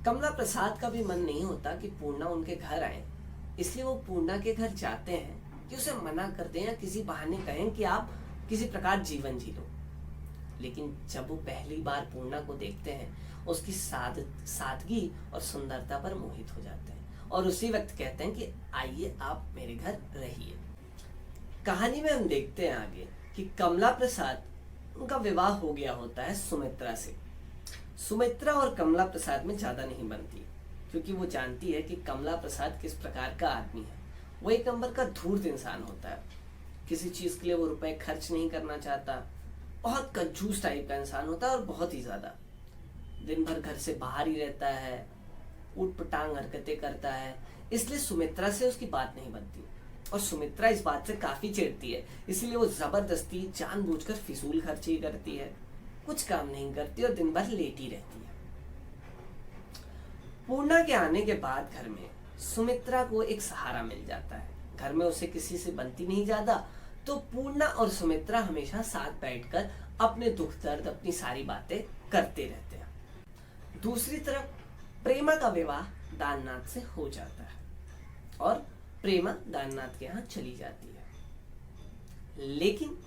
कमला प्रसाद का भी मन नहीं होता कि पूर्णा उनके घर आए, इसलिए वो पूर्णा के घर जाते हैं कि उसे मना कर दें या किसी बहाने कहें कि आप किसी प्रकार जीवन जी लो। लेकिन जब वो पहली बार पूर्णा को देखते हैं, उसकी सादगी और सुंदरता पर मोहित हो जाते हैं और उसी वक्त कहते हैं कि आइए आप मेरे घर रहिए। कहानी में हम देखते हैं आगे कि कमला प्रसाद, उनका विवाह हो गया होता है सुमित्रा से। सुमित्रा और कमला प्रसाद में ज्यादा नहीं बनती, क्योंकि वो जानती है कि कमला प्रसाद किस प्रकार का आदमी है। वो एक नंबर का धूर्त इंसान होता है, किसी चीज के लिए वो रुपए खर्च नहीं करना चाहता, बहुत कंजूस टाइप का इंसान होता है और बहुत ही ज्यादा। दिन भर घर से बाहर ही रहता है, उटपटांग हरकतें करता है, इसलिए सुमित्रा से उसकी बात नहीं बनती और सुमित्रा इस बात से काफी चिढ़ती है। इसलिए वो जबरदस्ती जानबूझकर फिजूल खर्ची करती है, कुछ काम नहीं करती और दिन भर लेटी रहती है। पूर्णा के आने के बाद घर में सुमित्रा को एक सहारा मिल जाता है। घर में उसे किसी से बनती नहीं ज्यादा, तो पूर्णा और सुमित्रा हमेशा साथ बैठकर अपने दुख दर्द, अपनी सारी बातें करते रहते हैं। दूसरी तरफ प्रेमा का विवाह दाननाथ से हो जाता है और प्रेमा दाननाथ के यहाँ चली जाती है। लेकिन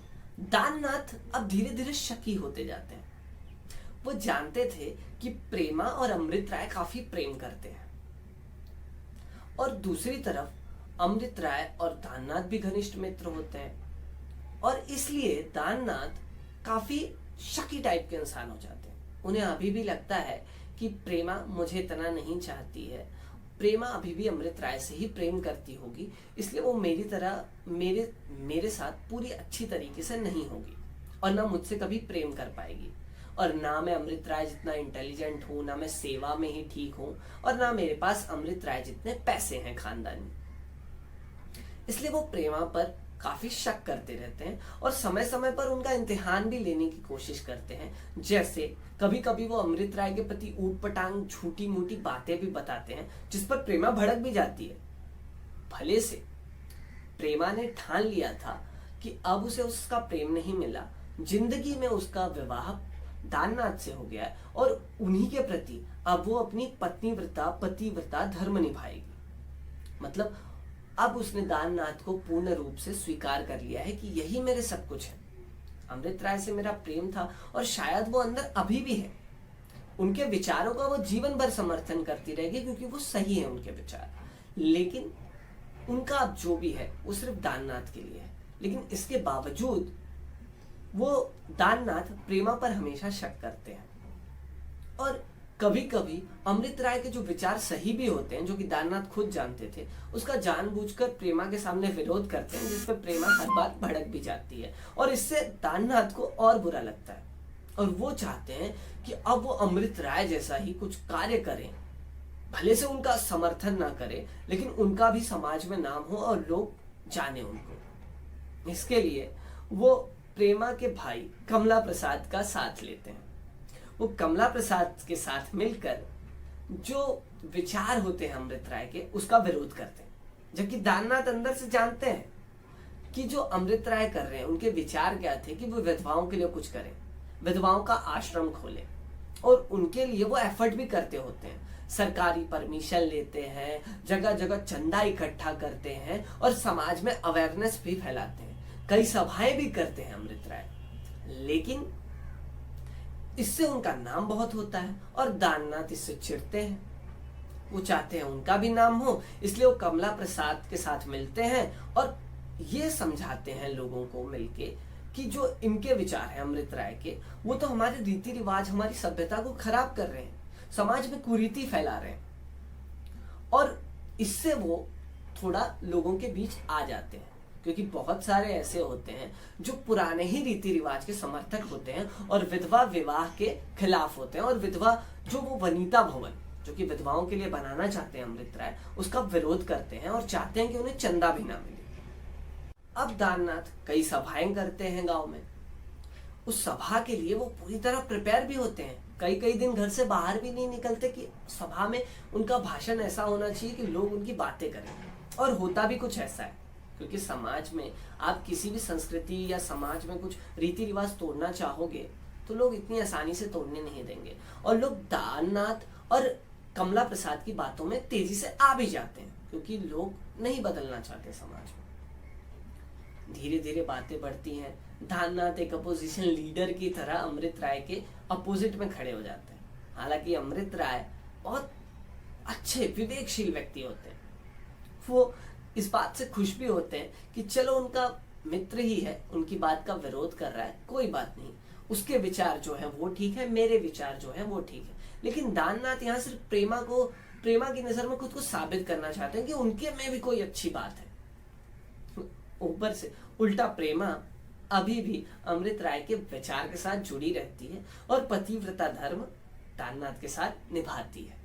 दाननाथ अब धीरे धीरे शकी होते जाते हैं। वो जानते थे कि प्रेमा और अमृत राय काफी प्रेम करते हैं और दूसरी तरफ अमृत राय और दाननाथ भी घनिष्ठ मित्र होते हैं और इसलिए दाननाथ काफी शकी टाइप के इंसान हो जाते हैं। उन्हें अभी भी लगता है कि प्रेमा मुझे इतना नहीं चाहती है, प्रेमा अभी भी अमृत राय से ही प्रेम करती होगी, इसलिए वो मेरी तरह मेरे साथ पूरी अच्छी तरीके से नहीं होगी और ना मुझसे कभी प्रेम कर पाएगी। और ना मैं अमृत राय जितना इंटेलिजेंट हूँ, ना मैं सेवा में ही ठीक हूँ और ना मेरे पास अमृत राय जितने पैसे हैं खानदानी। इसलिए वो प्रेमा पर काफी शक करते रहते हैं और समय समय पर उनका इम्तिहान भी लेने की कोशिश करते हैं। जैसे कभी कभी वो अमृत राय के प्रति ऊटपटांग झूठी मूठी बातें भी बताते हैं, जिस पर प्रेमा भड़क भी जाती है। भले से प्रेमा ने ठान लिया था कि अब उसे उसका प्रेम नहीं मिला, जिंदगी में उसका विवाह दाननाथ से हो गया है और उन्हीं के प्रति अब वो अपनी पतिव्रता धर्म निभाएगी। मतलब अब उसने दाननाथ को पूर्ण रूप से स्वीकार कर लिया है कि यही मेरे सब कुछ है। अमृत राय से मेरा प्रेम था और शायद वो अंदर अभी भी है। उनके विचारों का वो जीवन भर समर्थन करती रहेगी क्योंकि वो सही है उनके विचार। लेकिन उनका अब जो भी है वो सिर्फ दाननाथ के लिए है। लेकिन इसके बावजूद वो दाननाथ प्रेमा पर हमेशा शक करते हैं और कभी कभी अमृत राय के जो विचार सही भी होते हैं, जो कि दाननाथ खुद जानते थे, उसका जानबूझकर प्रेमा के सामने विरोध करते हैं, जिस पर प्रेमा हर बार भड़क भी जाती है और इससे दाननाथ को और बुरा लगता है और वो चाहते हैं कि अब वो अमृत राय जैसा ही कुछ कार्य करें। भले से उनका समर्थन ना करें, लेकिन उनका भी समाज में नाम हो और लोग जाने उनको। इसके लिए वो प्रेमा के भाई कमला प्रसाद का साथ लेते हैं। वो कमला प्रसाद के साथ मिलकर जो विचार होते हैं अमृत राय के, उसका विरोध करते हैं। जबकि दाननाथ अंदर से जानते हैं कि जो अमृत राय कर रहे हैं उनके विचार क्या थे कि वो विधवाओं के लिए कुछ करें, विधवाओं का आश्रम खोले और उनके लिए वो एफर्ट भी करते होते हैं। सरकारी परमिशन लेते हैं, जगह जगह चंदा इकट्ठा करते हैं और समाज में अवेयरनेस भी फैलाते हैं, कई सभाएं भी करते हैं अमृत राय। लेकिन इससे उनका नाम बहुत होता है और दाननाथ इससे चिढ़ते हैं। वो चाहते हैं उनका भी नाम हो, इसलिए वो कमला प्रसाद के साथ मिलते हैं और ये समझाते हैं लोगों को मिलके कि जो इनके विचार हैं अमृत राय के, वो तो हमारे रीति रिवाज, हमारी सभ्यता को खराब कर रहे हैं, समाज में कुरीति फैला रहे हैं। और इससे वो थोड़ा लोगों के बीच आ जाते हैं, क्योंकि बहुत सारे ऐसे होते हैं जो पुराने ही रीति रिवाज के समर्थक होते हैं और विधवा विवाह के खिलाफ होते हैं और विधवा जो वो वनिता भवन जो कि विधवाओं के लिए बनाना चाहते हैं अमृत राय, उसका विरोध करते हैं और चाहते हैं कि उन्हें चंदा भी ना मिले। अब दाननाथ कई सभाएं करते हैं गांव में। उस सभा के लिए वो पूरी तरह प्रिपेयर भी होते हैं, कई कई दिन घर से बाहर भी नहीं निकलते कि सभा में उनका भाषण ऐसा होना चाहिए कि लोग उनकी बातें करें। और होता भी कुछ ऐसा है, क्योंकि समाज में आप किसी भी संस्कृति या समाज में कुछ रीति रिवाज तोड़ना चाहोगे तो लोग इतनी आसानी से तोड़ने नहीं देंगे। और लोग दाननाथ और कमला प्रसाद की बातों में तेजी से आ भी जाते हैं, क्योंकि लोग नहीं बदलना चाहते समाज में। धीरे धीरे बातें बढ़ती हैं। दाननाथ एक अपोजिशन लीडर की तरह अमृत राय के अपोजिट में खड़े हो जाते हैं। हालांकि अमृत राय बहुत अच्छे विवेकशील व्यक्ति होते हैं। वो इस बात से खुश भी होते हैं कि चलो उनका मित्र ही है, उनकी बात का विरोध कर रहा है, कोई बात नहीं, उसके विचार जो है वो ठीक है, मेरे विचार जो है वो ठीक है। लेकिन दाननाथ यहाँ सिर्फ प्रेमा की नजर में खुद को साबित करना चाहते हैं कि उनके में भी कोई अच्छी बात है। ऊपर से उल्टा प्रेमा अभी भी अमृत राय के विचार के साथ जुड़ी रहती है और पतिव्रता धर्म दाननाथ के साथ निभाती है।